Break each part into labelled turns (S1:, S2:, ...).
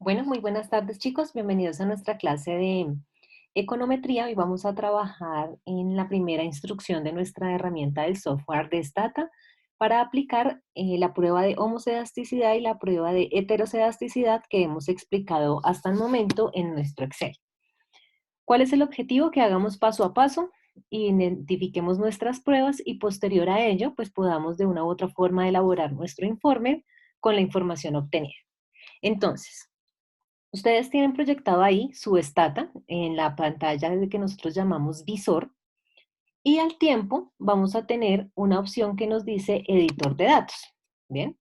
S1: Bueno, muy buenas tardes chicos, bienvenidos a nuestra clase de econometría. Hoy vamos a trabajar en la primera instrucción de nuestra herramienta del software de Stata para aplicar la prueba de homocedasticidad y la prueba de heterocedasticidad que hemos explicado hasta el momento en nuestro Excel. ¿Cuál es el objetivo? Que hagamos paso a paso, identifiquemos nuestras pruebas y posterior a ello, pues podamos de una u otra forma elaborar nuestro informe con la información obtenida. Entonces, ustedes tienen proyectado ahí su Stata en la pantalla de que nosotros llamamos visor y al tiempo vamos a tener una opción que nos dice editor de datos. Bien,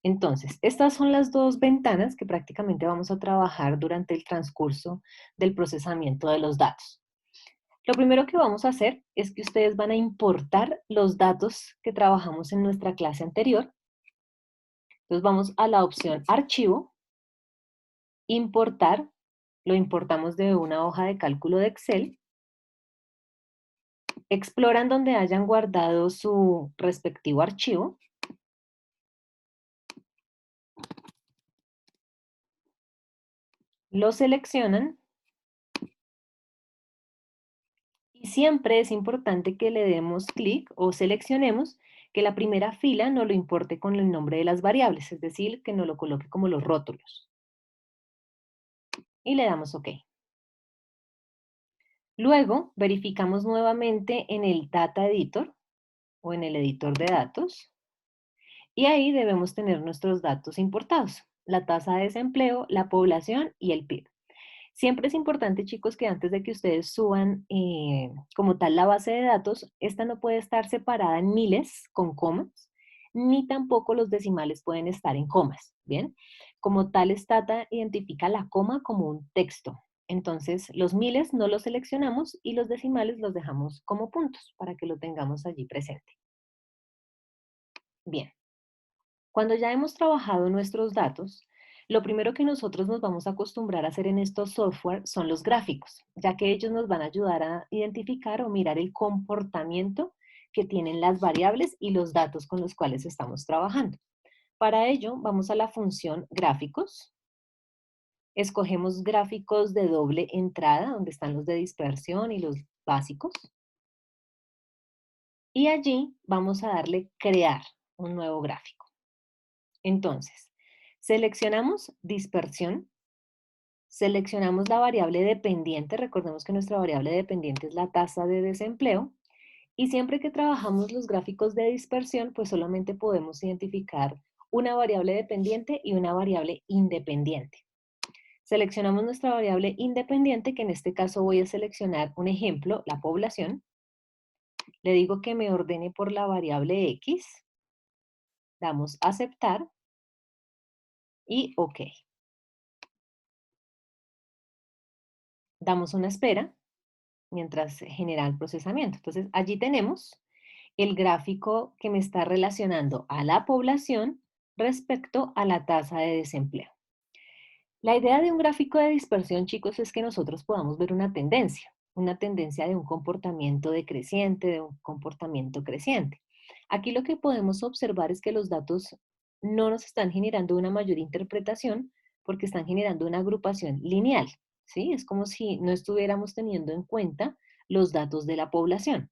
S1: entonces estas son las dos ventanas que prácticamente vamos a trabajar durante el transcurso del procesamiento de los datos. Lo primero que vamos a hacer es que ustedes van a importar los datos que trabajamos en nuestra clase anterior. Entonces vamos a la opción archivo, importar, lo importamos de una hoja de cálculo de Excel. Exploran donde hayan guardado su respectivo archivo. Lo seleccionan y siempre es importante que le demos clic o seleccionemos que la primera fila no lo importe con el nombre de las variables, es decir, que no lo coloque como los rótulos. Y le damos OK. Luego verificamos nuevamente en el Data Editor o en el editor de datos y ahí debemos tener nuestros datos importados, la tasa de desempleo, la población y el PIB. Siempre es importante, chicos, que antes de que ustedes suban como tal la base de datos, esta no puede estar separada en miles con comas, ni tampoco los decimales pueden estar en comas, ¿bien? Como tal, Stata identifica la coma como un texto. Entonces, los miles no los seleccionamos y los decimales los dejamos como puntos para que lo tengamos allí presente. Bien. Cuando ya hemos trabajado nuestros datos, lo primero que nosotros nos vamos a acostumbrar a hacer en estos software son los gráficos, ya que ellos nos van a ayudar a identificar o mirar el comportamiento que tienen las variables y los datos con los cuales estamos trabajando. Para ello, vamos a la función gráficos, escogemos gráficos de doble entrada, donde están los de dispersión y los básicos, y allí vamos a darle crear un nuevo gráfico. Entonces, seleccionamos dispersión, seleccionamos la variable dependiente, recordemos que nuestra variable dependiente es la tasa de desempleo, y siempre que trabajamos los gráficos de dispersión, pues solamente podemos identificar una variable dependiente y una variable independiente. Seleccionamos nuestra variable independiente, que en este caso voy a seleccionar un ejemplo, la población. Le digo que me ordene por la variable X, damos aceptar y OK. Damos una espera mientras genera el procesamiento. Entonces, allí tenemos el gráfico que me está relacionando a la población respecto a la tasa de desempleo. La idea de un gráfico de dispersión, chicos, es que nosotros podamos ver una tendencia de un comportamiento decreciente, de un comportamiento creciente. Aquí lo que podemos observar es que los datos no nos están generando una mayor interpretación porque están generando una agrupación lineal, ¿sí? Es como si no estuviéramos teniendo en cuenta los datos de la población.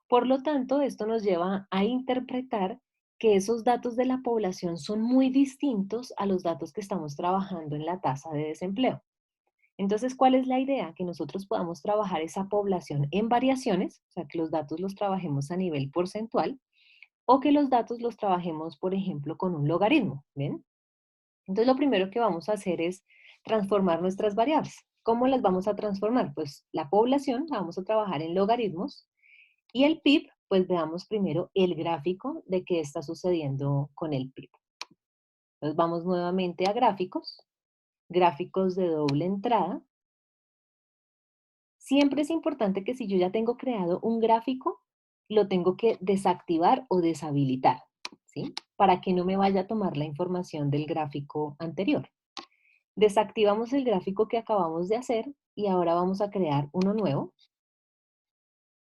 S1: Por lo tanto, esto nos lleva a interpretar que esos datos de la población son muy distintos a los datos que estamos trabajando en la tasa de desempleo. Entonces, ¿cuál es la idea? Que nosotros podamos trabajar esa población en variaciones, o sea, que los datos los trabajemos a nivel porcentual, o que los datos los trabajemos, por ejemplo, con un logaritmo, ¿ven? Entonces, lo primero que vamos a hacer es transformar nuestras variables. ¿Cómo las vamos a transformar? Pues la población la vamos a trabajar en logaritmos y el PIB, pues veamos primero el gráfico de qué está sucediendo con el PIB. Entonces vamos nuevamente a gráficos, gráficos de doble entrada. Siempre es importante que si yo ya tengo creado un gráfico, lo tengo que desactivar o deshabilitar, ¿sí? Para que no me vaya a tomar la información del gráfico anterior. Desactivamos el gráfico que acabamos de hacer y ahora vamos a crear uno nuevo,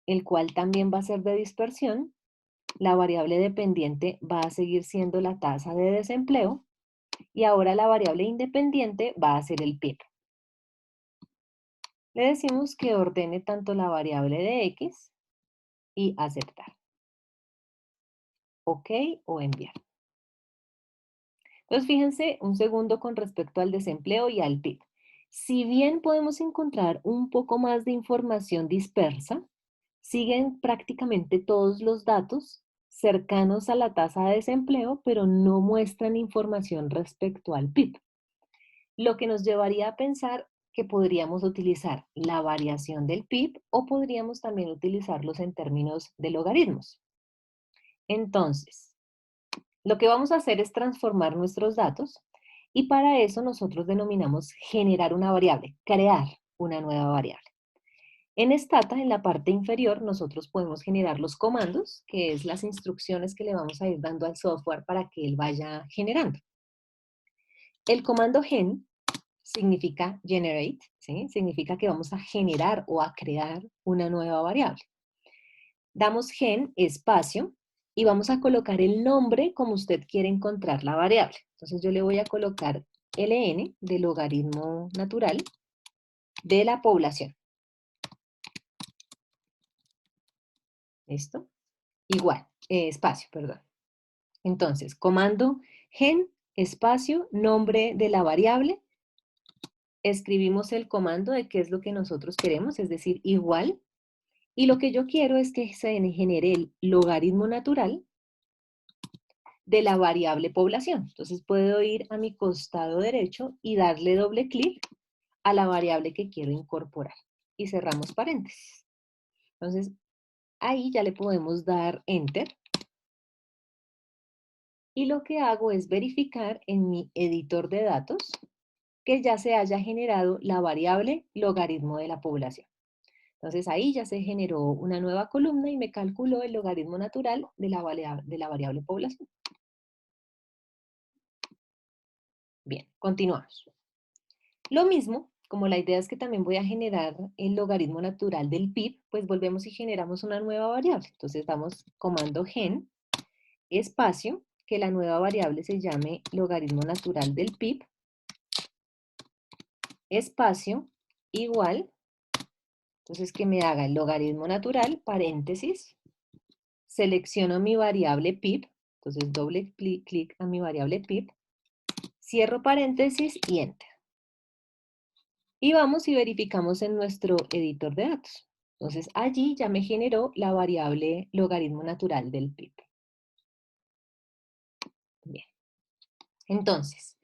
S1: el cual también va a ser de dispersión. La variable dependiente va a seguir siendo la tasa de desempleo Y ahora la variable independiente va a ser el PIB. Le decimos que ordene tanto la variable de X y aceptar. OK o enviar. Entonces, fíjense un segundo con respecto al desempleo y al PIB. Si bien podemos encontrar un poco más de información dispersa, siguen prácticamente todos los datos cercanos a la tasa de desempleo, pero no muestran información respecto al PIB. Lo que nos llevaría a pensar que podríamos utilizar la variación del PIB o podríamos también utilizarlos en términos de logaritmos. Entonces, lo que vamos a hacer es transformar nuestros datos y para eso nosotros denominamos generar una variable, crear una nueva variable. En Stata, en la parte inferior, nosotros podemos generar los comandos, que es las instrucciones que le vamos a ir dando al software para que él vaya generando. El comando gen significa generate, ¿sí? Significa que vamos a generar o a crear una nueva variable. Damos gen espacio y vamos a colocar el nombre como usted quiere encontrar la variable. Entonces yo le voy a colocar ln de logaritmo natural de la población. ¿Listo? Igual, espacio, perdón. Entonces, comando gen espacio nombre de la variable. Escribimos el comando de qué es lo que nosotros queremos, es decir, igual. Y lo que yo quiero es que se genere el logaritmo natural de la variable población. Entonces puedo ir a mi costado derecho y darle doble clic a la variable que quiero incorporar. Y cerramos paréntesis. Entonces ahí ya le podemos dar Enter. Y lo que hago es verificar en mi editor de datos que ya se haya generado la variable logaritmo de la población. Entonces ahí ya se generó una nueva columna y me calculó el logaritmo natural de la variable población. Bien, continuamos. Lo mismo, como la idea es que también voy a generar el logaritmo natural del PIB, pues volvemos y generamos una nueva variable. Entonces damos comando gen, espacio, que la nueva variable se llame logaritmo natural del PIB, espacio, igual, entonces que me haga el logaritmo natural, paréntesis, selecciono mi variable PIB, entonces doble clic a mi variable PIB, cierro paréntesis y Enter. Y vamos y verificamos en nuestro editor de datos. Entonces allí ya me generó la variable logaritmo natural del PIB. Bien. Entonces,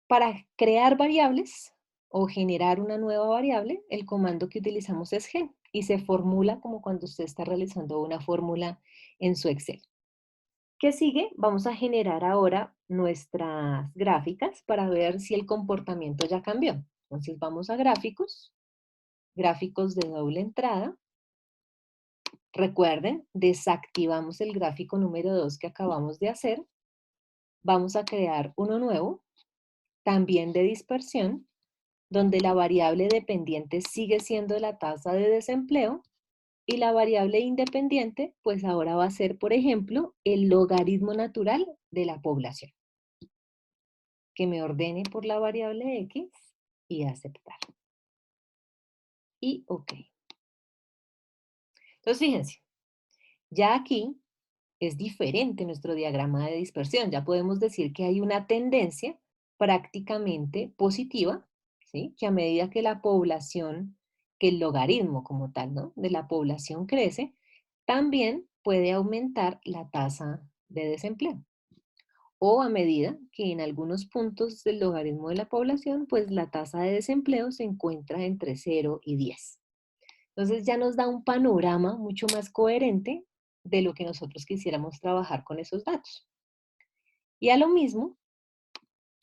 S1: para crear variables o generar una nueva variable, el comando que utilizamos es gen y se formula como cuando usted está realizando una fórmula en su Excel. ¿Qué sigue? Vamos a generar ahora nuestras gráficas para ver si el comportamiento ya cambió. Entonces vamos a gráficos, gráficos de doble entrada. Recuerden, desactivamos el gráfico número 2 que acabamos de hacer. Vamos a crear uno nuevo, también de dispersión, donde la variable dependiente sigue siendo la tasa de desempleo y la variable independiente, pues ahora va a ser, por ejemplo, el logaritmo natural de la población. Que me ordene por la variable X y aceptar. Y OK. Entonces, fíjense, ya aquí es diferente nuestro diagrama de dispersión. Ya podemos decir que hay una tendencia prácticamente positiva, ¿sí? Que a medida que la población, que el logaritmo como tal, ¿no? De la población crece, también puede aumentar la tasa de desempleo. O a medida que en algunos puntos del logaritmo de la población, pues la tasa de desempleo se encuentra entre 0 y 10. Entonces ya nos da un panorama mucho más coherente de lo que nosotros quisiéramos trabajar con esos datos. Y a lo mismo,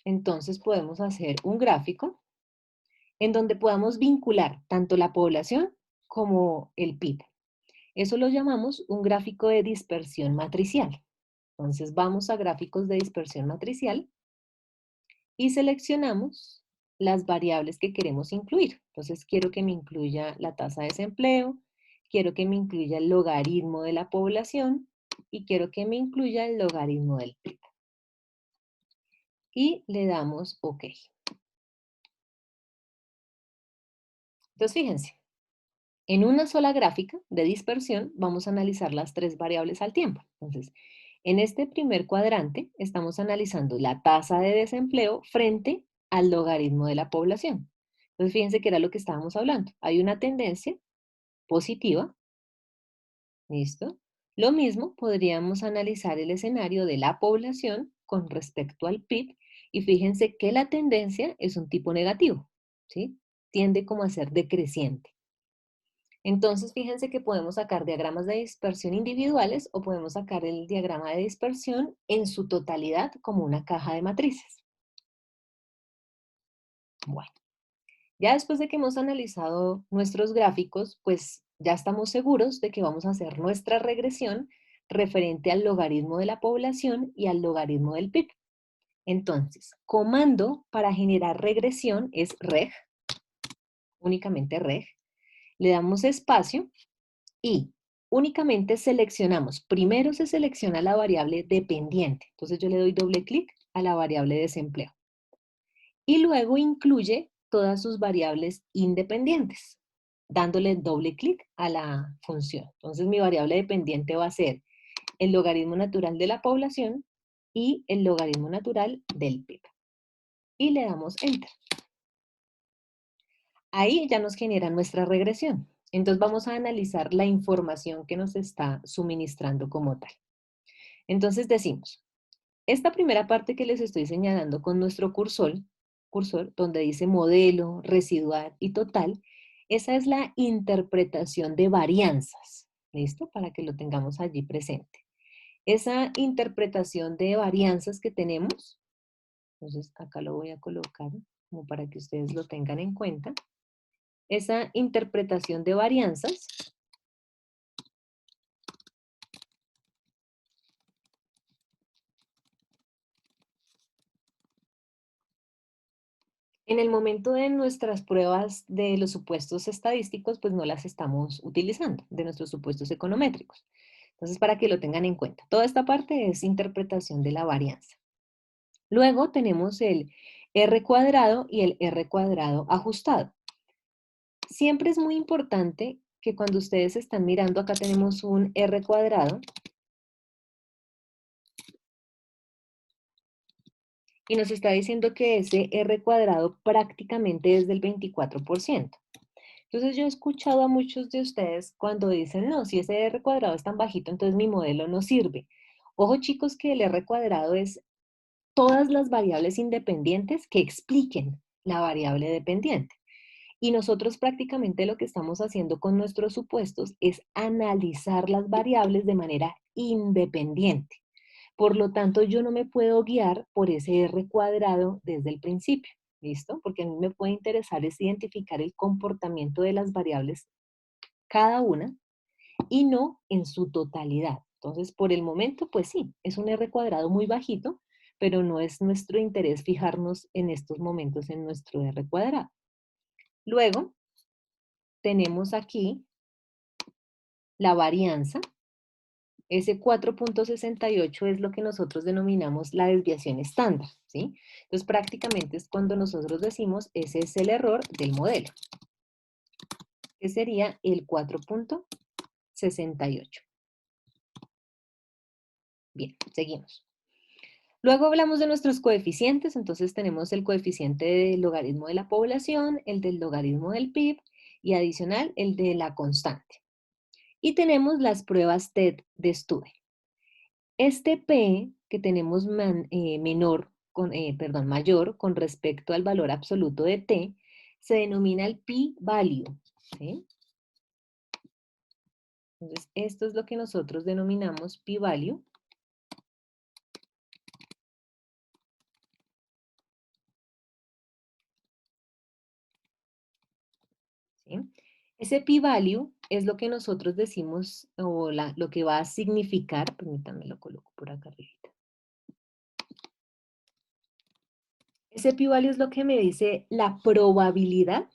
S1: entonces podemos hacer un gráfico en donde podamos vincular tanto la población como el PIB. Eso lo llamamos un gráfico de dispersión matricial. Entonces vamos a gráficos de dispersión matricial y seleccionamos las variables que queremos incluir. Entonces quiero que me incluya la tasa de desempleo, quiero que me incluya el logaritmo de la población y quiero que me incluya el logaritmo del PIB. y le damos OK. Entonces, fíjense, en una sola gráfica de dispersión vamos a analizar las tres variables al tiempo. Entonces, en este primer cuadrante estamos analizando la tasa de desempleo frente al logaritmo de la población. Entonces, fíjense que era lo que estábamos hablando. Hay una tendencia positiva, ¿listo? Lo mismo podríamos analizar el escenario de la población con respecto al PIB y fíjense que la tendencia es un tipo negativo, ¿sí? Tiende como a ser decreciente. Entonces, fíjense que podemos sacar diagramas de dispersión individuales o podemos sacar el diagrama de dispersión en su totalidad como una caja de matrices. Bueno, ya después de que hemos analizado nuestros gráficos, pues ya estamos seguros de que vamos a hacer nuestra regresión referente al logaritmo de la población y al logaritmo del PIB. Entonces, comando para generar regresión es reg, únicamente reg. Le damos espacio y únicamente seleccionamos, primero se selecciona la variable dependiente, entonces yo le doy doble clic a la variable desempleo y luego incluye todas sus variables independientes, dándole doble clic a la función. Entonces mi variable dependiente va a ser el logaritmo natural de la población y el logaritmo natural del PIB. Y le damos Enter. Ahí ya nos genera nuestra regresión. Entonces vamos a analizar la información que nos está suministrando como tal. Entonces decimos, esta primera parte que les estoy señalando con nuestro cursor donde dice modelo, residual y total, esa es la interpretación de varianzas. ¿Listo? Para que lo tengamos allí presente. Esa interpretación de varianzas que tenemos, entonces acá lo voy a colocar como para que ustedes lo tengan en cuenta. Esa interpretación de varianzas en el momento de nuestras pruebas de los supuestos estadísticos, pues no las estamos utilizando, de nuestros supuestos econométricos. Entonces, para que lo tengan en cuenta, toda esta parte es interpretación de la varianza. Luego tenemos el R cuadrado y el R cuadrado ajustado. Siempre es muy importante que cuando ustedes están mirando, acá tenemos un R cuadrado, y nos está diciendo que ese R cuadrado prácticamente es del 24%. Entonces yo he escuchado a muchos de ustedes cuando dicen, no, si ese R cuadrado es tan bajito, entonces mi modelo no sirve. Ojo chicos que el R cuadrado es todas las variables independientes que expliquen la variable dependiente. Y nosotros prácticamente lo que estamos haciendo con nuestros supuestos es analizar las variables de manera independiente. Por lo tanto, yo no me puedo guiar por ese R cuadrado desde el principio, ¿listo? Porque a mí me puede interesar es identificar el comportamiento de las variables cada una y no en su totalidad. Entonces, por el momento, pues sí, es un R cuadrado muy bajito, pero no es nuestro interés fijarnos en estos momentos en nuestro R cuadrado. Luego, tenemos aquí la varianza. Ese 4,68 es lo que nosotros denominamos la desviación estándar, ¿sí? Entonces prácticamente es cuando nosotros decimos ese es el error del modelo, que sería el 4,68. Bien, seguimos. Luego hablamos de nuestros coeficientes, entonces tenemos el coeficiente del logaritmo de la población, el del logaritmo del PIB y adicional el de la constante. Y tenemos las pruebas TED de Stube. Este P que tenemos mayor con respecto al valor absoluto de T se denomina el p-value. ¿Sí? Entonces, esto es lo que nosotros denominamos p-value. ¿Sí? Ese p-value es lo que nosotros decimos, o lo que va a significar, permítanme lo coloco por acá arriba. Ese p-value es lo que me dice la probabilidad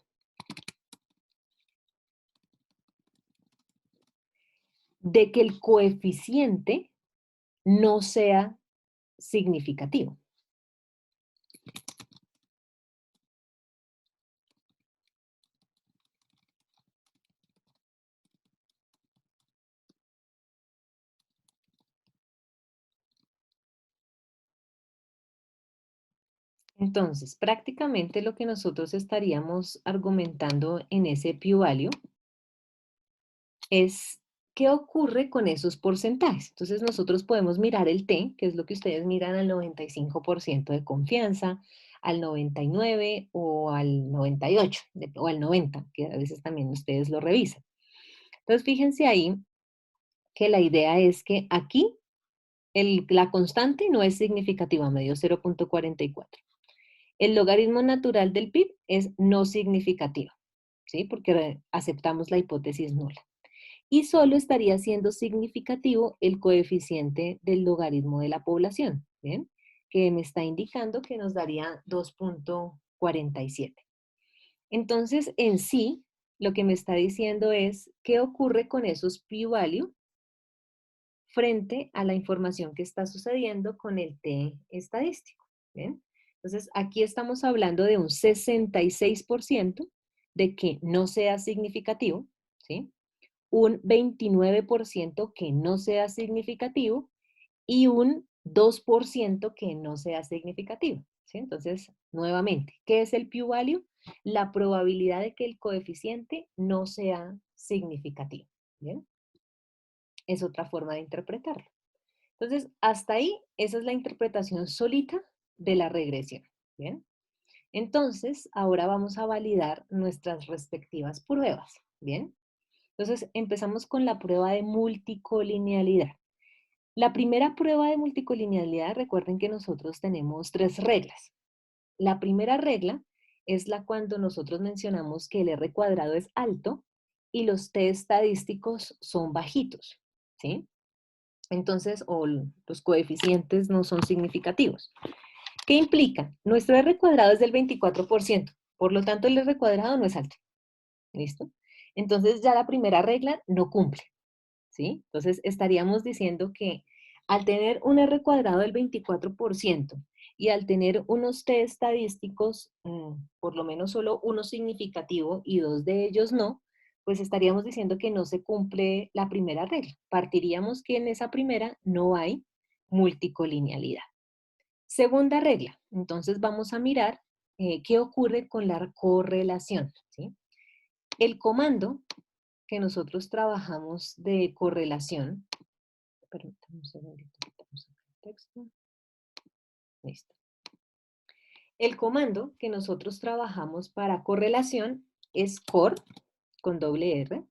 S1: de que el coeficiente no sea significativo. Entonces, prácticamente lo que nosotros estaríamos argumentando en ese p-value es qué ocurre con esos porcentajes. Entonces, nosotros podemos mirar el t, que es lo que ustedes miran al 95% de confianza, al 99 o al 98 o al 90, que a veces también ustedes lo revisan. Entonces, fíjense ahí que la idea es que aquí la constante no es significativa, me dio 0,44. El logaritmo natural del PIB es no significativo, ¿sí? Porque aceptamos la hipótesis nula. Y solo estaría siendo significativo el coeficiente del logaritmo de la población, ¿bien? Que me está indicando que nos daría 2,47. Entonces, en sí, lo que me está diciendo es qué ocurre con esos p-value frente a la información que está sucediendo con el t estadístico. ¿Bien? Entonces, aquí estamos hablando de un 66% de que no sea significativo, ¿sí? Un 29% que no sea significativo y un 2% que no sea significativo, ¿sí? Entonces, nuevamente, ¿qué es el p-value? La probabilidad de que el coeficiente no sea significativo, ¿bien? Es otra forma de interpretarlo. Entonces, hasta ahí, esa es la interpretación solita de la regresión. ¿Bien? Entonces, ahora vamos a validar nuestras respectivas pruebas. ¿Bien? Entonces, empezamos con la prueba de multicolinealidad. La primera prueba de multicolinealidad, recuerden que nosotros tenemos 3 reglas. La primera regla es la cuando nosotros mencionamos que el R cuadrado es alto y los T estadísticos son bajitos. ¿Sí? Entonces, o los coeficientes no son significativos. ¿Qué implica? Nuestro R cuadrado es del 24%, por lo tanto el R cuadrado no es alto. ¿Listo? Entonces ya la primera regla no cumple, ¿sí? Entonces estaríamos diciendo que al tener un R cuadrado del 24% y al tener unos T estadísticos, por lo menos solo uno significativo y 2 de ellos no, pues estaríamos diciendo que no se cumple la primera regla. Partiríamos que en esa primera no hay multicolinealidad. Segunda regla, entonces vamos a mirar qué ocurre con la correlación, ¿sí? El comando que nosotros trabajamos de correlación, permítame un segundito, quitamos acá el texto, listo. El comando que nosotros trabajamos para correlación es cor, con doble R,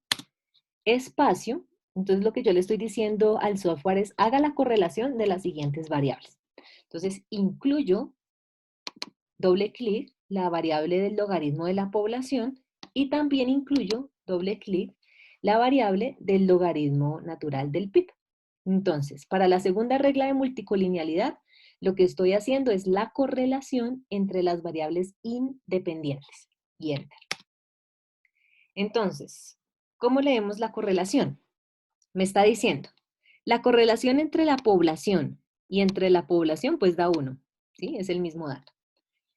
S1: espacio. Entonces lo que yo le estoy diciendo al software es haga la correlación de las siguientes variables. Entonces incluyo, doble clic, la variable del logaritmo de la población y también incluyo, doble clic, la variable del logaritmo natural del PIB. Entonces, para la segunda regla de multicolinealidad, lo que estoy haciendo es la correlación entre las variables independientes. Y enter. Entonces, ¿cómo leemos la correlación? Me está diciendo, la correlación entre la población y entre la población pues da 1, ¿sí? Es el mismo dato.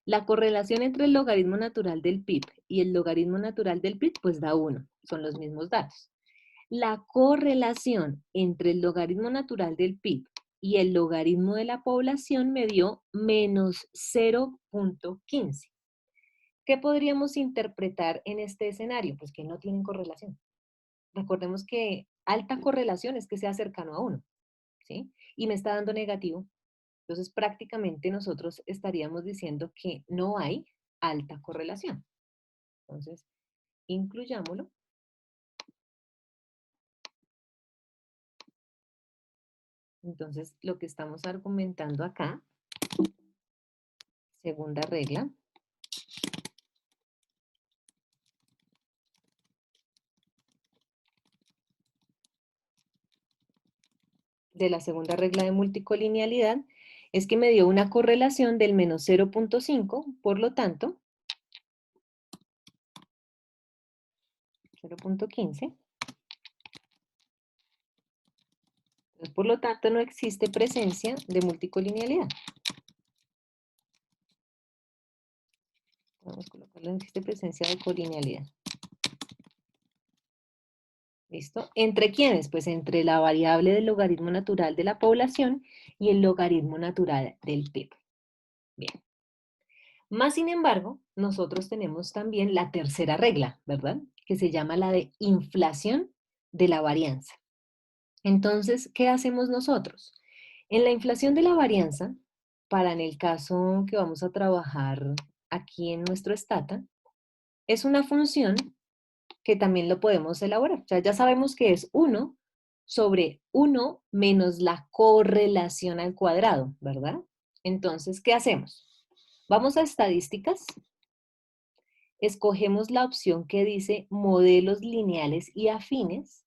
S1: La correlación entre el logaritmo natural del PIB y el logaritmo natural del PIB pues da 1, son los mismos datos. La correlación entre el logaritmo natural del PIB y el logaritmo de la población me dio menos 0,15. ¿Qué podríamos interpretar en este escenario? Pues que no tienen correlación. Recordemos que alta correlación es que sea cercano a 1, ¿sí? Y me está dando negativo. Entonces, prácticamente nosotros estaríamos diciendo que no hay alta correlación. Entonces, incluyámoslo. Entonces, lo que estamos argumentando acá, segunda regla, de la segunda regla de multicolinealidad, es que me dio una correlación del menos 0,5, por lo tanto, 0,15. Por lo tanto, no existe presencia de multicolinealidad. Vamos a colocarlo, no existe presencia de colinealidad. ¿Listo? ¿Entre quiénes? Pues entre la variable del logaritmo natural de la población y el logaritmo natural del PIB. Bien. Más sin embargo, nosotros tenemos también la tercera regla, ¿verdad? Que se llama la de inflación de la varianza. Entonces, ¿qué hacemos nosotros? En la inflación de la varianza, para en el caso que vamos a trabajar aquí en nuestro estata, es una función que también lo podemos elaborar. O sea, ya sabemos que es 1 sobre 1 menos la correlación al cuadrado, ¿verdad? Entonces, ¿qué hacemos? Vamos a estadísticas, escogemos la opción que dice modelos lineales y afines,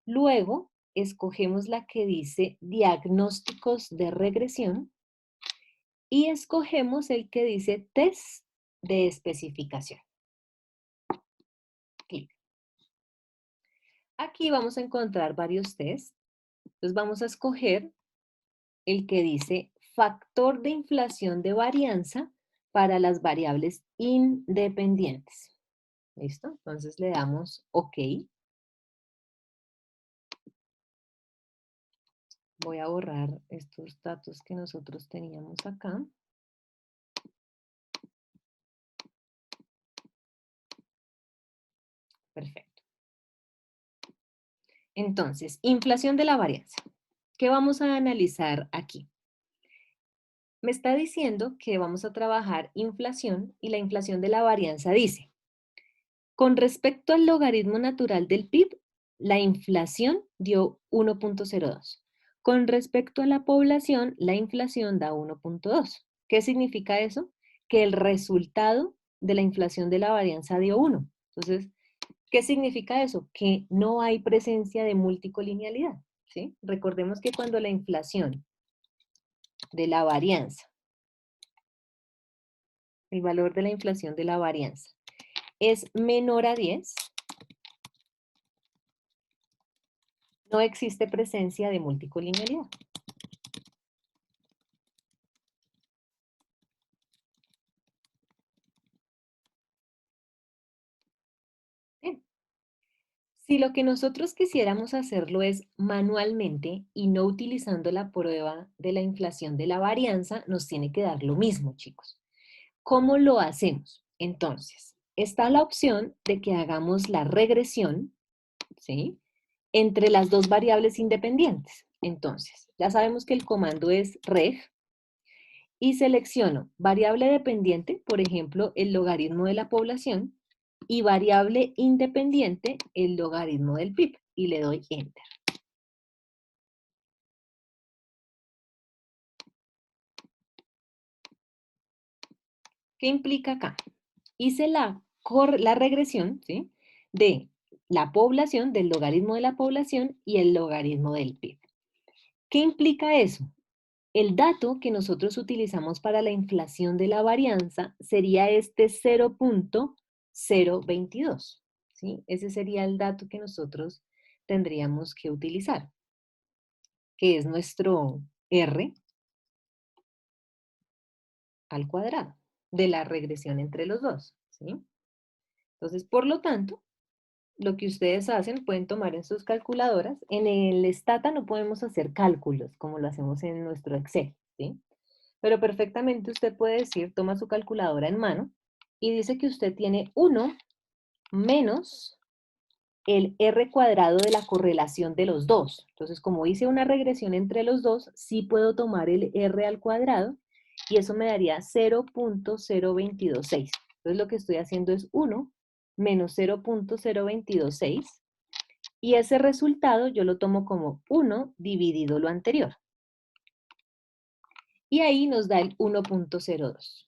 S1: luego escogemos la que dice diagnósticos de regresión y escogemos el que dice test de especificación. Clic. Aquí vamos a encontrar varios tests. Entonces vamos a escoger el que dice factor de inflación de varianza para las variables independientes. ¿Listo? Entonces le damos OK. Voy a borrar estos datos que nosotros teníamos acá. Perfecto. Entonces, inflación de la varianza. ¿Qué vamos a analizar aquí? Me está diciendo que vamos a trabajar inflación y la inflación de la varianza dice, con respecto al logaritmo natural del PIB, la inflación dio 1.02. Con respecto a la población, la inflación da 1.2. ¿Qué significa eso? Que el resultado de la inflación de la varianza dio 1. Entonces, ¿qué significa eso? Que no hay presencia de multicolinealidad, ¿sí? Recordemos que cuando la inflación de la varianza, el valor de la inflación de la varianza, es menor a 10, no existe presencia de multicolinealidad. Bien. Si lo que nosotros quisiéramos hacerlo es manualmente y no utilizando la prueba de la inflación de la varianza, nos tiene que dar lo mismo, chicos. ¿Cómo lo hacemos? Entonces, está la opción de que hagamos la regresión, ¿sí? Entre las dos variables independientes. Entonces, ya sabemos que el comando es reg y selecciono variable dependiente, por ejemplo, el logaritmo de la población, y variable independiente, el logaritmo del PIB, y le doy Enter. ¿Qué implica acá? Hice la regresión, ¿sí? De la población, del logaritmo de la población y el logaritmo del PIB. ¿Qué implica eso? El dato que nosotros utilizamos para la inflación de la varianza sería este 0.022, ¿sí? Ese sería el dato que nosotros tendríamos que utilizar, que es nuestro R al cuadrado de la regresión entre los dos, ¿sí? Entonces, por lo tanto, lo que ustedes hacen, pueden tomar en sus calculadoras. En el Stata no podemos hacer cálculos como lo hacemos en nuestro Excel, ¿sí? Pero perfectamente usted puede decir, toma su calculadora en mano y dice que usted tiene 1 menos el R cuadrado de la correlación de los dos. Entonces, como hice una regresión entre los dos, sí puedo tomar el R al cuadrado y eso me daría 0.0226. Entonces, lo que estoy haciendo es 1 menos 0.0226 y ese resultado yo lo tomo como 1 dividido lo anterior. Y ahí nos da el 1.02.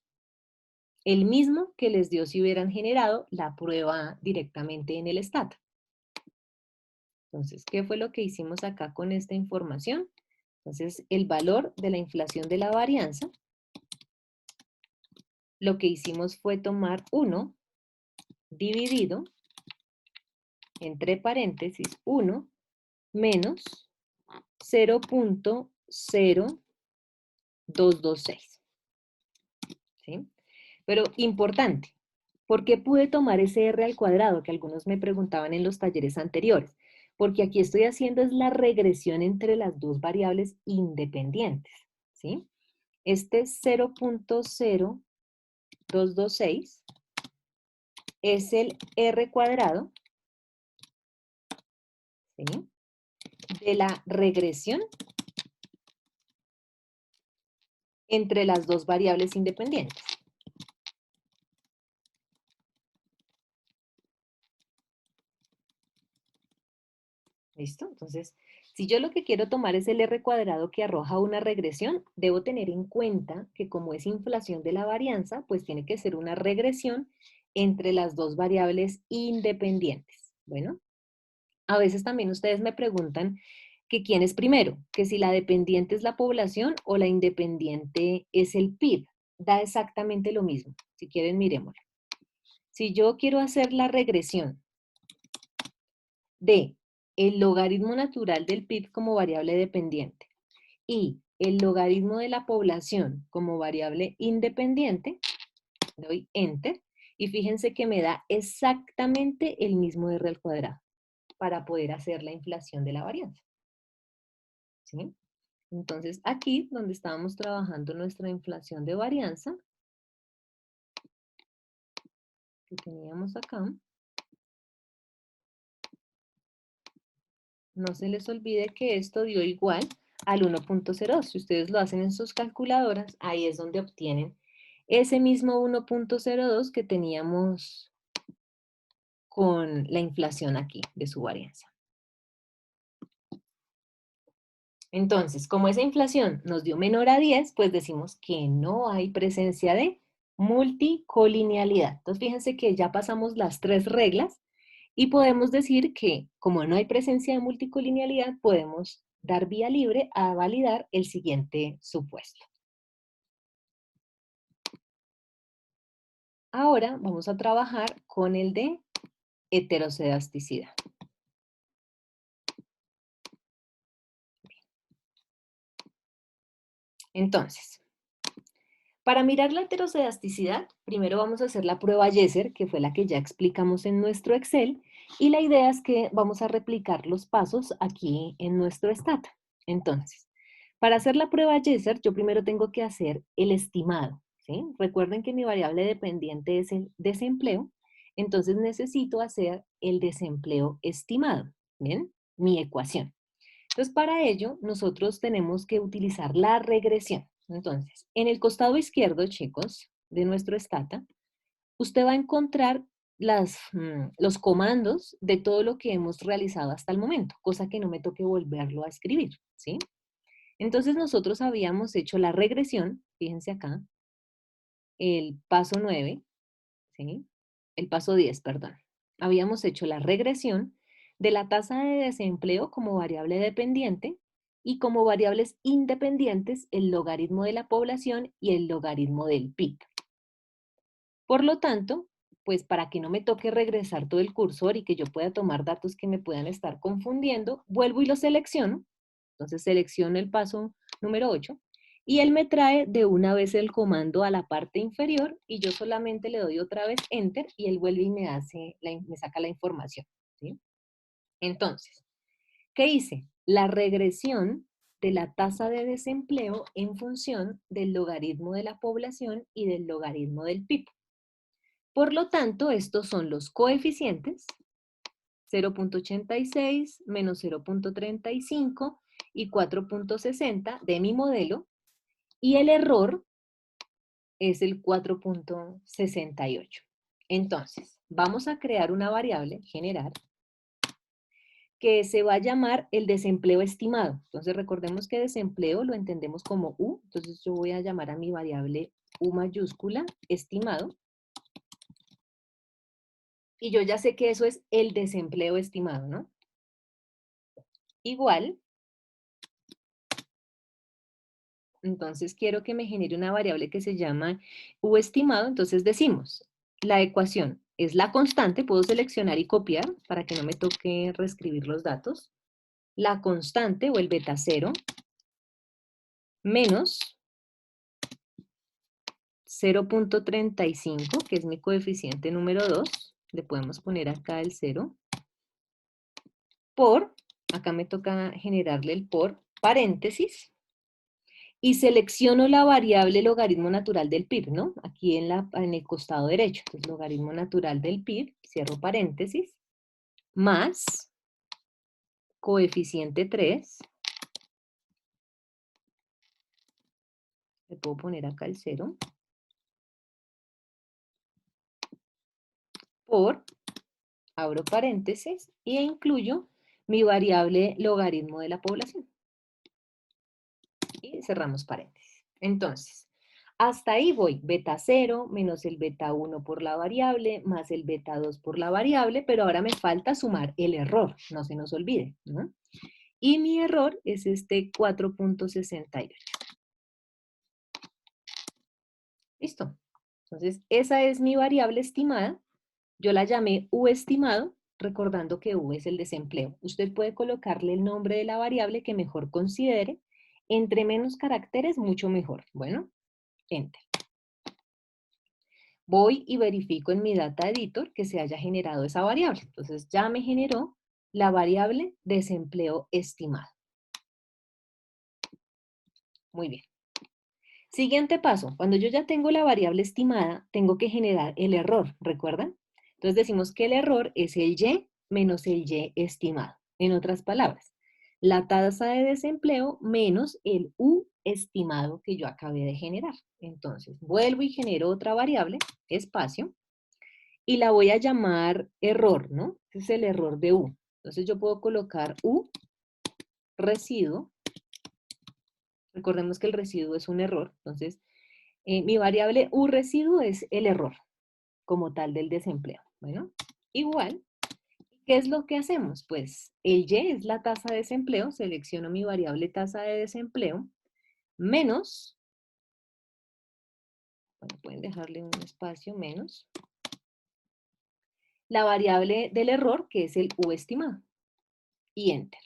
S1: El mismo que les dio si hubieran generado la prueba directamente en el STAT. Entonces, ¿qué fue lo que hicimos acá con esta información? Entonces, el valor de la inflación de la varianza, lo que hicimos fue tomar 1 dividido, entre paréntesis, 1 menos 0.0226. ¿Sí? Pero importante, ¿por qué pude tomar ese R al cuadrado? Que algunos me preguntaban en los talleres anteriores. Porque aquí estoy haciendo es la regresión entre las dos variables independientes, ¿sí? Este 0.0 226 es el R cuadrado, ¿sí?, de la regresión entre las dos variables independientes. ¿Listo? Entonces, si yo lo que quiero tomar es el R cuadrado que arroja una regresión, debo tener en cuenta que como es inflación de la varianza, pues tiene que ser una regresión entre las dos variables independientes. Bueno, a veces también ustedes me preguntan que quién es primero, que si la dependiente es la población o la independiente es el PIB. Da exactamente lo mismo. Si quieren, miremoslo. Si yo quiero hacer la regresión de el logaritmo natural del PIB como variable dependiente y el logaritmo de la población como variable independiente, doy Enter, y fíjense que me da exactamente el mismo R al cuadrado para poder hacer la inflación de la varianza. ¿Sí? Entonces, aquí donde estábamos trabajando nuestra inflación de varianza, que teníamos acá, no se les olvide que esto dio igual al 1.02. Si ustedes lo hacen en sus calculadoras, ahí es donde obtienen ese mismo 1.02 que teníamos con la inflación aquí de su varianza. Entonces, como esa inflación nos dio menor a 10, pues decimos que no hay presencia de multicolinealidad. Entonces, fíjense que ya pasamos las tres reglas y podemos decir que, como no hay presencia de multicolinealidad, podemos dar vía libre a validar el siguiente supuesto. Ahora vamos a trabajar con el de heterocedasticidad. Entonces, para mirar la heterocedasticidad, primero vamos a hacer la prueba Yeser, que fue la que ya explicamos en nuestro Excel, y la idea es que vamos a replicar los pasos aquí en nuestro Stata. Entonces, para hacer la prueba Yeser, yo primero tengo que hacer el estimado, ¿sí? Recuerden que mi variable dependiente es el desempleo, entonces necesito hacer el desempleo estimado, ¿bien? Mi ecuación. Entonces, para ello, nosotros tenemos que utilizar la regresión. Entonces, en el costado izquierdo, chicos, de nuestro Stata, usted va a encontrar los comandos de todo lo que hemos realizado hasta el momento, cosa que no me toque volverlo a escribir, ¿sí? Entonces, nosotros habíamos hecho la regresión, fíjense acá, el paso 9, ¿sí? El paso 10, perdón. Habíamos hecho la regresión de la tasa de desempleo como variable dependiente y como variables independientes el logaritmo de la población y el logaritmo del PIB. Por lo tanto, pues para que no me toque regresar todo el cursor y que yo pueda tomar datos que me puedan estar confundiendo, vuelvo y lo selecciono. Entonces selecciono el paso número 8 y él me trae de una vez el comando a la parte inferior y yo solamente le doy otra vez Enter y él vuelve y me saca la información, ¿sí? Entonces, ¿qué hice? La regresión de la tasa de desempleo en función del logaritmo de la población y del logaritmo del PIB. Por lo tanto, estos son los coeficientes, 0.86 menos 0.35 y 4.60 de mi modelo, y el error es el 4.68. Entonces, vamos a crear una variable, generar, que se va a llamar el desempleo estimado. Entonces, recordemos que desempleo lo entendemos como U, entonces yo voy a llamar a mi variable U mayúscula, estimado, y yo ya sé que eso es el desempleo estimado, ¿no? Igual, entonces quiero que me genere una variable que se llama U estimado, entonces decimos, la ecuación es la constante, puedo seleccionar y copiar para que no me toque reescribir los datos, la constante o el beta 0 menos 0.35, que es mi coeficiente número 2, le podemos poner acá el 0, por, acá me toca generarle el por, paréntesis, y selecciono la variable logaritmo natural del PIB, ¿no? Aquí en el costado derecho. Entonces, logaritmo natural del PIB, cierro paréntesis, más coeficiente 3, le puedo poner acá el 0, por, abro paréntesis, e incluyo mi variable logaritmo de la población. Y cerramos paréntesis. Entonces, hasta ahí voy, beta 0 menos el beta 1 por la variable, más el beta 2 por la variable, pero ahora me falta sumar el error, no se nos olvide, ¿no? Y mi error es este 4.68. ¿Listo? Entonces, esa es mi variable estimada. Yo la llamé U estimado, recordando que U es el desempleo. Usted puede colocarle el nombre de la variable que mejor considere. Entre menos caracteres, mucho mejor. Bueno, Enter. Voy y verifico en mi data editor que se haya generado esa variable. Entonces ya me generó la variable desempleo estimado. Muy bien. Siguiente paso, cuando yo ya tengo la variable estimada, tengo que generar el error, ¿recuerdan? Entonces decimos que el error es el Y menos el Y estimado. En otras palabras, la tasa de desempleo menos el U estimado que yo acabé de generar. Entonces, vuelvo y genero otra variable, espacio, y la voy a llamar error, ¿no? Ese es el error de U. Entonces yo puedo colocar U residuo. Recordemos que el residuo es un error. Entonces, mi variable U residuo es el error como tal del desempleo. Bueno, igual, ¿qué es lo que hacemos? Pues el Y es la tasa de desempleo, selecciono mi variable tasa de desempleo, menos, bueno, pueden dejarle un espacio menos, la variable del error, que es el U estimado, y Enter.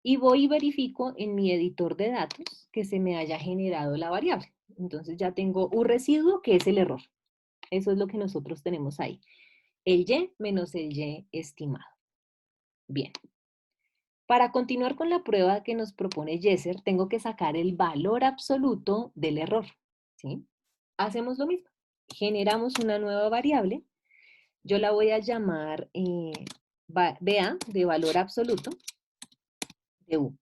S1: Y voy y verifico en mi editor de datos que se me haya generado la variable. Entonces ya tengo un residuo que es el error. Eso es lo que nosotros tenemos ahí. El Y menos el Y estimado. Bien. Para continuar con la prueba que nos propone Jesser, tengo que sacar el valor absoluto del error. ¿Sí? Hacemos lo mismo. Generamos una nueva variable. Yo la voy a llamar BA de valor absoluto de U.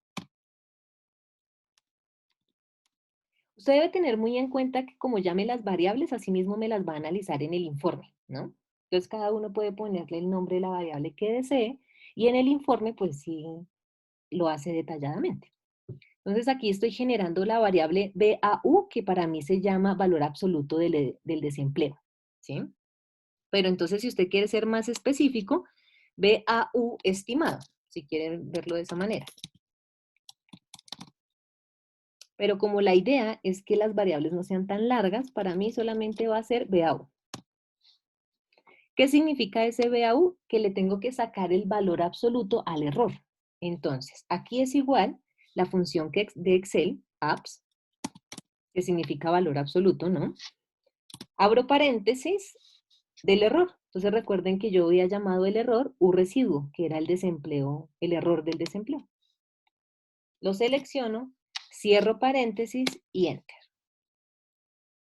S1: Usted debe tener muy en cuenta que como llame las variables, asimismo me las va a analizar en el informe, ¿no? Entonces cada uno puede ponerle el nombre de la variable que desee y en el informe pues sí lo hace detalladamente. Entonces aquí estoy generando la variable BAU que para mí se llama valor absoluto del desempleo, ¿sí? Pero entonces si usted quiere ser más específico, BAU estimado, si quieren verlo de esa manera. Pero como la idea es que las variables no sean tan largas, para mí solamente va a ser BAU. ¿Qué significa ese BAU? Que le tengo que sacar el valor absoluto al error. Entonces, aquí es igual la función de Excel, apps, que significa valor absoluto, ¿no? Abro paréntesis del error. Entonces recuerden que yo había llamado el error U residuo, que era el desempleo, el error del desempleo. Lo selecciono, cierro paréntesis y Enter.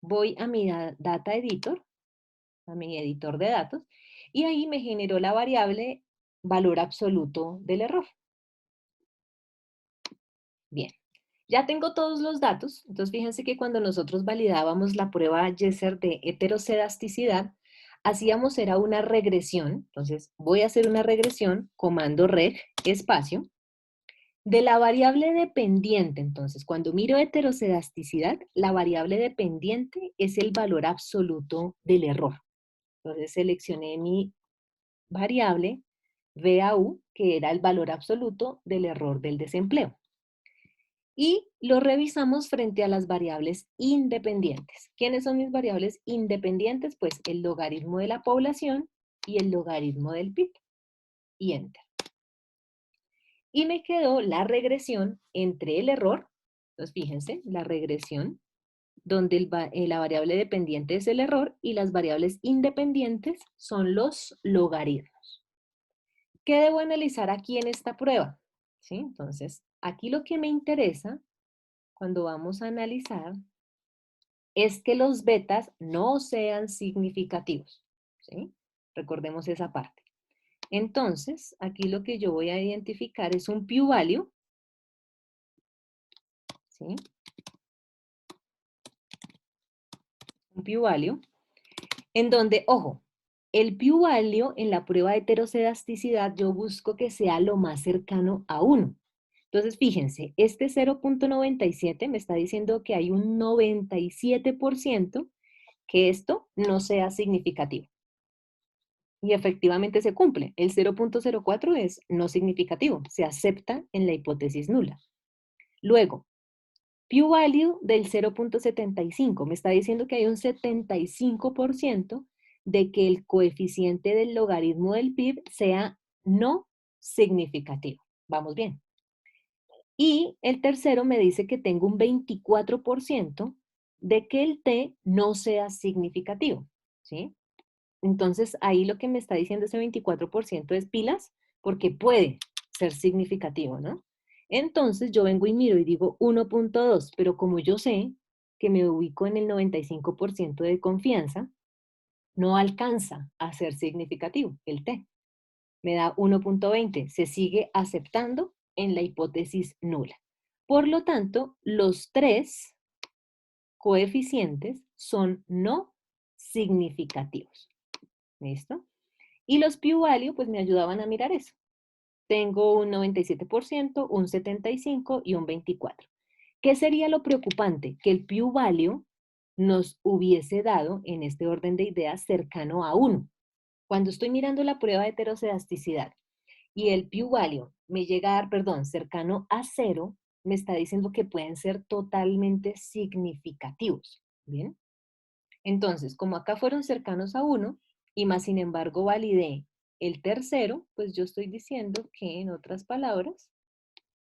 S1: Voy a mi Data Editor, a mi editor de datos, y ahí me generó la variable valor absoluto del error. Bien, ya tengo todos los datos, entonces fíjense que cuando nosotros validábamos la prueba Jesser de heterocedasticidad, hacíamos era una regresión, entonces voy a hacer una regresión, comando reg, espacio, de la variable dependiente. Entonces cuando miro heterocedasticidad, la variable dependiente es el valor absoluto del error. Entonces seleccioné mi variable VAU, que era el valor absoluto del error del desempleo. Y lo revisamos frente a las variables independientes. ¿Quiénes son mis variables independientes? Pues el logaritmo de la población y el logaritmo del PIB. Y Enter. Y me quedó la regresión entre el error, entonces fíjense, la regresión, donde la variable dependiente es el error y las variables independientes son los logaritmos. ¿Qué debo analizar aquí en esta prueba? ¿Sí? Entonces, aquí lo que me interesa cuando vamos a analizar es que los betas no sean significativos, ¿sí? Recordemos esa parte. Entonces, aquí lo que yo voy a identificar es un p-value, ¿sí? Un p-value, en donde, ojo, el p-value en la prueba de heterocedasticidad yo busco que sea lo más cercano a 1. Entonces, fíjense, este 0.97 me está diciendo que hay un 97% que esto no sea significativo. Y efectivamente se cumple. El 0.04 es no significativo, se acepta en la hipótesis nula. Luego, p-value del 0.75 me está diciendo que hay un 75% de que el coeficiente del logaritmo del PIB sea no significativo. Vamos bien. Y el tercero me dice que tengo un 24% de que el T no sea significativo, ¿sí? Entonces, ahí lo que me está diciendo ese 24% es pilas, porque puede ser significativo, ¿no? Entonces, yo vengo y miro y digo 1.2, pero como yo sé que me ubico en el 95% de confianza, no alcanza a ser significativo el T. Me da 1.20, se sigue aceptando en la hipótesis nula. Por lo tanto, los tres coeficientes son no significativos. ¿Listo? Y los p-value pues me ayudaban a mirar eso. Tengo un 97%, un 75% y un 24%. ¿Qué sería lo preocupante? Que el p-value nos hubiese dado en este orden de ideas cercano a 1. Cuando estoy mirando la prueba de heterocedasticidad y el p-value me llega a dar, perdón, cercano a 0, me está diciendo que pueden ser totalmente significativos. ¿Bien? Entonces, como acá fueron cercanos a 1, y más sin embargo validé el tercero, pues yo estoy diciendo que, en otras palabras,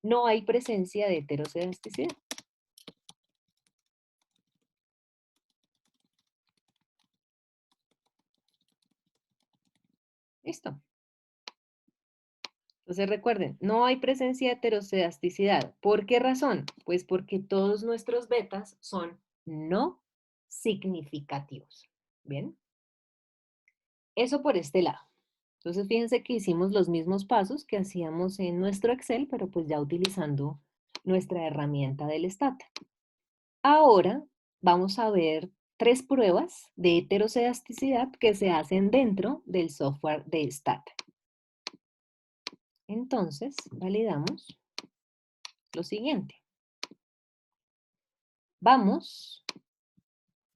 S1: no hay presencia de heterocedasticidad. Listo. Entonces recuerden, no hay presencia de heterocedasticidad. ¿Por qué razón? Pues porque todos nuestros betas son no significativos. ¿Bien? Eso por este lado. Entonces fíjense que hicimos los mismos pasos que hacíamos en nuestro Excel, pero pues ya utilizando nuestra herramienta del Stata. Ahora vamos a ver 3 pruebas de heterocedasticidad que se hacen dentro del software de Stata. Entonces, validamos lo siguiente. Vamos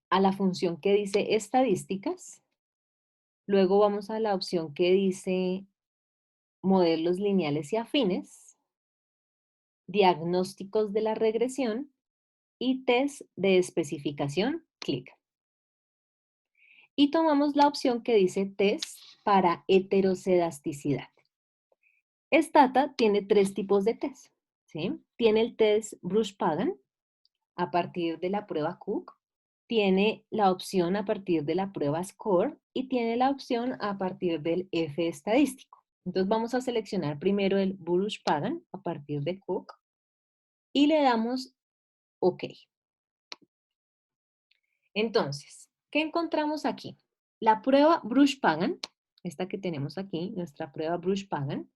S1: a la función que dice estadísticas. Luego vamos a la opción que dice modelos lineales y afines, diagnósticos de la regresión y test de especificación, clic. Y tomamos la opción que dice test para heterocedasticidad. Stata tiene 3 tipos de test, ¿sí? Tiene el test Bruce-Pagan a partir de la prueba Cook, tiene la opción a partir de la prueba Score y tiene la opción a partir del F estadístico. Entonces vamos a seleccionar primero el Bruce-Pagan a partir de Cook y le damos OK. Entonces, ¿qué encontramos aquí? La prueba Bruce-Pagan, esta que tenemos aquí, nuestra prueba Bruce-Pagan,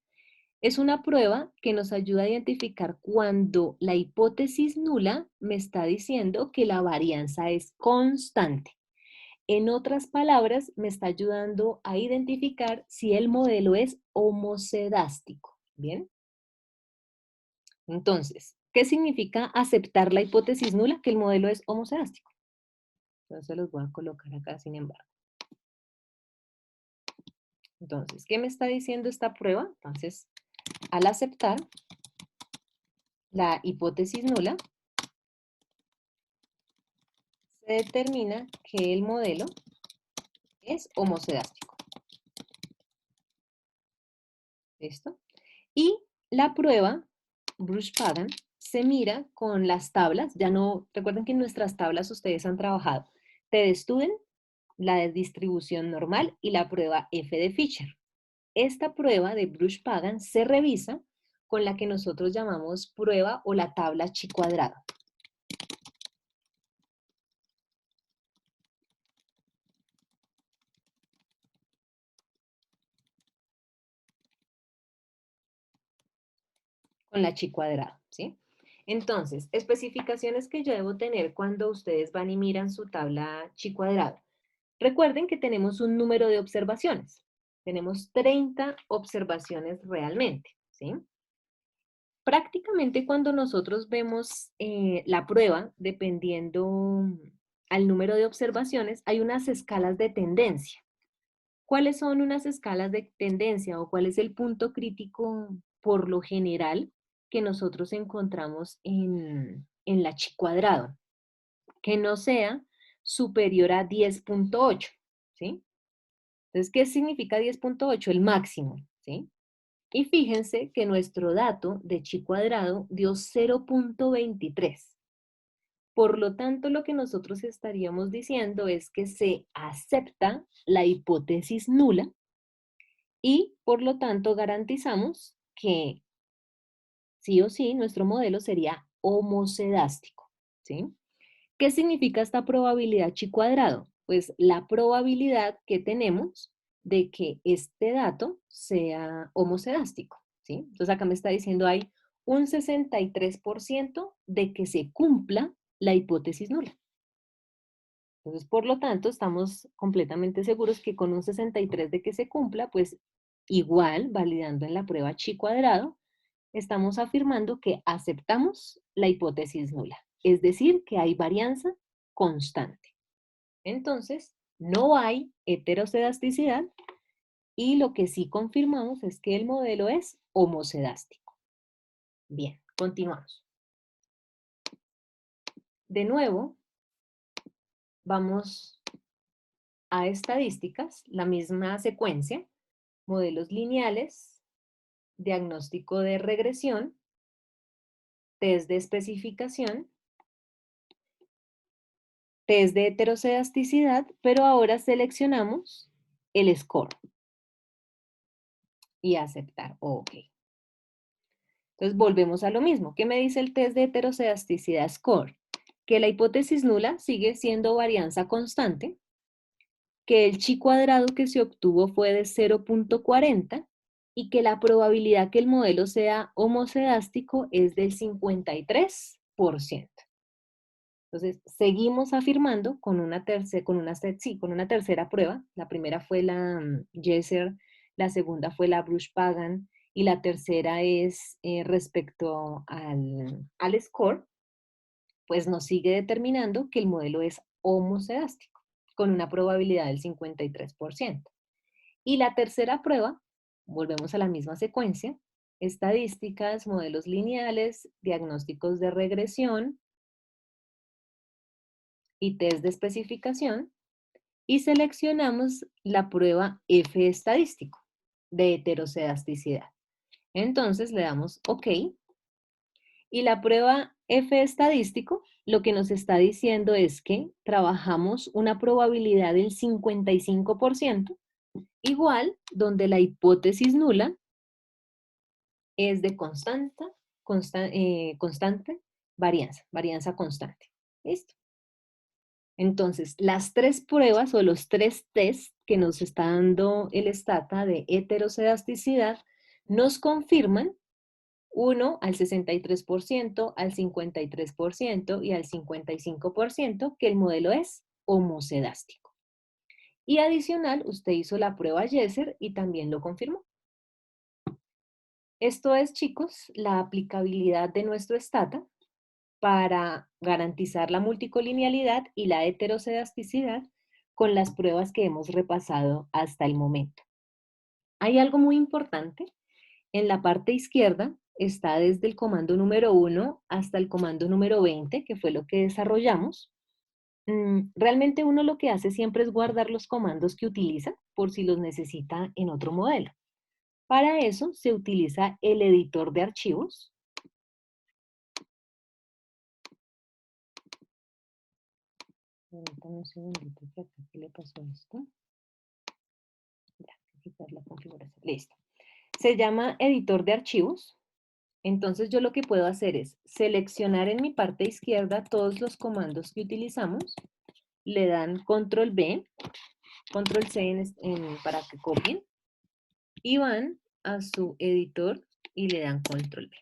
S1: es una prueba que nos ayuda a identificar cuando la hipótesis nula me está diciendo que la varianza es constante. En otras palabras, me está ayudando a identificar si el modelo es homocedástico. ¿Bien? Entonces, ¿qué significa aceptar la hipótesis nula? Que el modelo es homocedástico. Entonces los voy a colocar acá, sin embargo. Entonces, ¿qué me está diciendo esta prueba? Entonces, al aceptar la hipótesis nula, se determina que el modelo es homocedástico. ¿Listo? Y la prueba, Bruce-Pagan, se mira con las tablas. Ya no, recuerden que en nuestras tablas ustedes han trabajado T-de-Student, la de distribución normal y la prueba F de Fisher. Esta prueba de Bruce-Pagan se revisa con la que nosotros llamamos prueba o la tabla chi cuadrado. con la chi cuadrado, ¿sí? Entonces, especificaciones que yo debo tener cuando ustedes van y miran su tabla chi cuadrado. Recuerden que tenemos un número de observaciones. Tenemos 30 observaciones realmente, ¿sí? Prácticamente cuando nosotros vemos la prueba, dependiendo al número de observaciones, hay unas escalas de tendencia. ¿Cuáles son unas escalas de tendencia o cuál es el punto crítico por lo general que nosotros encontramos en la chi cuadrado? Que no sea superior a 10.8, ¿sí? Entonces, ¿qué significa 10.8? El máximo, ¿sí? Y fíjense que nuestro dato de chi cuadrado dio 0.23. Por lo tanto, lo que nosotros estaríamos diciendo es que se acepta la hipótesis nula y por lo tanto garantizamos que sí o sí nuestro modelo sería homocedástico, ¿sí? ¿Qué significa esta probabilidad chi cuadrado? Pues la probabilidad que tenemos de que este dato sea homocedástico, ¿sí? Entonces acá me está diciendo hay un 63% de que se cumpla la hipótesis nula. Entonces, por lo tanto, estamos completamente seguros que con un 63 de que se cumpla, pues igual, validando en la prueba chi cuadrado, estamos afirmando que aceptamos la hipótesis nula, es decir, que hay varianza constante. Entonces, no hay heterocedasticidad y lo que sí confirmamos es que el modelo es homocedástico. Bien, continuamos. De nuevo, vamos a estadísticas, la misma secuencia, modelos lineales, diagnóstico de regresión, test de especificación, test de heterocedasticidad, pero ahora seleccionamos el score y aceptar. Ok. Entonces volvemos a lo mismo. ¿Qué me dice el test de heterocedasticidad score? Que la hipótesis nula sigue siendo varianza constante, que el chi cuadrado que se obtuvo fue de 0.40 y que la probabilidad que el modelo sea homocedástico es del 53%. Entonces, seguimos afirmando con una tercera prueba. La primera fue la Jesser, la segunda fue la Bruch-Pagan y la tercera es respecto al score, pues nos sigue determinando que el modelo es homocedástico, con una probabilidad del 53%. Y la tercera prueba, volvemos a la misma secuencia, estadísticas, modelos lineales, diagnósticos de regresión y test de especificación, y seleccionamos la prueba F estadístico de heterocedasticidad. Entonces le damos OK y la prueba F estadístico lo que nos está diciendo es que trabajamos una probabilidad del 55%, igual donde la hipótesis nula es de constante varianza constante. ¿Listo? Entonces, las tres pruebas o los tres test que nos está dando el Stata de heterocedasticidad nos confirman, uno al 63%, al 53% y al 55% que el modelo es homocedástico. Y adicional, usted hizo la prueba Jesser y también lo confirmó. Esto es, chicos, la aplicabilidad de nuestro Stata para garantizar la multicolinealidad y la heterocedasticidad con las pruebas que hemos repasado hasta el momento. Hay algo muy importante. En la parte izquierda está desde el comando número 1 hasta el comando número 20, que fue lo que desarrollamos. Realmente uno lo que hace siempre es guardar los comandos que utiliza por si los necesita en otro modelo. Para eso se utiliza el editor de archivos. Permítame un segundito que acá, ¿qué le pasó a esto? Ya, quitar la configuración. Listo. Se llama editor de archivos. Entonces yo lo que puedo hacer es seleccionar en mi parte izquierda todos los comandos que utilizamos. Le dan control B, control C para que copien. Y van a su editor y le dan control B.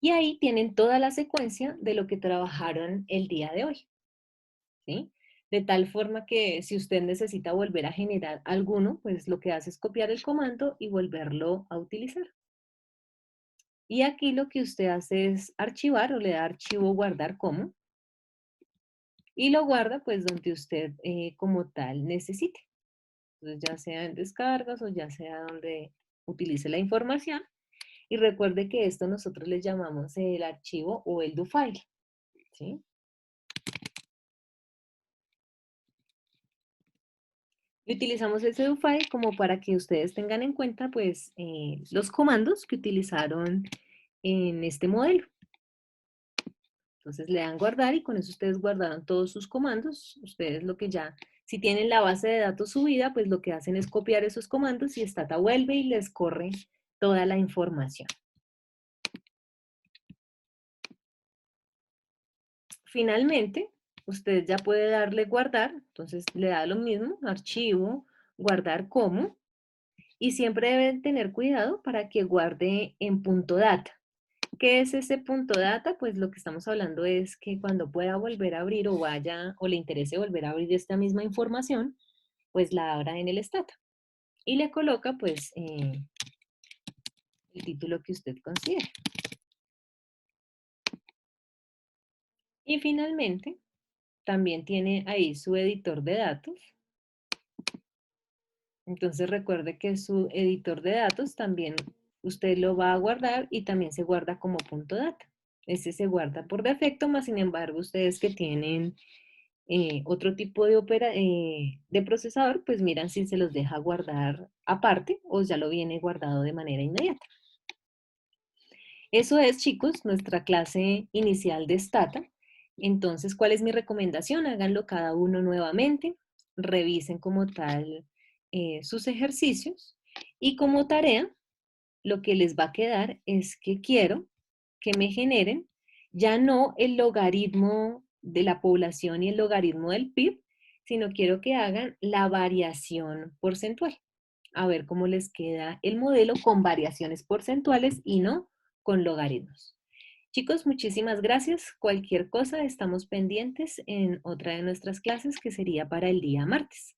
S1: Y ahí tienen toda la secuencia de lo que trabajaron el día de hoy, ¿sí? De tal forma que si usted necesita volver a generar alguno, pues lo que hace es copiar el comando y volverlo a utilizar. Y aquí lo que usted hace es archivar o le da archivo guardar como y lo guarda pues donde usted como tal necesite. Entonces ya sea en descargas o ya sea donde utilice la información. Y recuerde que esto nosotros le llamamos el archivo o el do file, ¿sí? Y utilizamos ese do file como para que ustedes tengan en cuenta pues los comandos que utilizaron en este modelo. Entonces le dan guardar y con eso ustedes guardaron todos sus comandos. Ustedes lo que ya, si tienen la base de datos subida, pues lo que hacen es copiar esos comandos y Stata vuelve y les corre toda la información. Finalmente, usted ya puede darle guardar, entonces le da lo mismo, archivo, guardar como, y siempre deben tener cuidado para que guarde en punto data. ¿Qué es ese punto data? Pues lo que estamos hablando es que cuando pueda volver a abrir o vaya o le interese volver a abrir esta misma información, pues la abra en el stata y le coloca pues el título que usted considere. Y finalmente, también tiene ahí su editor de datos. Entonces recuerde que su editor de datos también usted lo va a guardar y también se guarda como punto data. Ese se guarda por defecto, más sin embargo ustedes que tienen otro tipo de procesador, pues miran si se los deja guardar aparte o ya lo viene guardado de manera inmediata. Eso es, chicos, nuestra clase inicial de Stata. Entonces, ¿cuál es mi recomendación? Háganlo cada uno nuevamente, revisen como tal sus ejercicios y como tarea, lo que les va a quedar es que quiero que me generen ya no el logaritmo de la población y el logaritmo del PIB, sino quiero que hagan la variación porcentual. A ver cómo les queda el modelo con variaciones porcentuales y no con logaritmos. Chicos, muchísimas gracias. Cualquier cosa, estamos pendientes en otra de nuestras clases que sería para el día martes.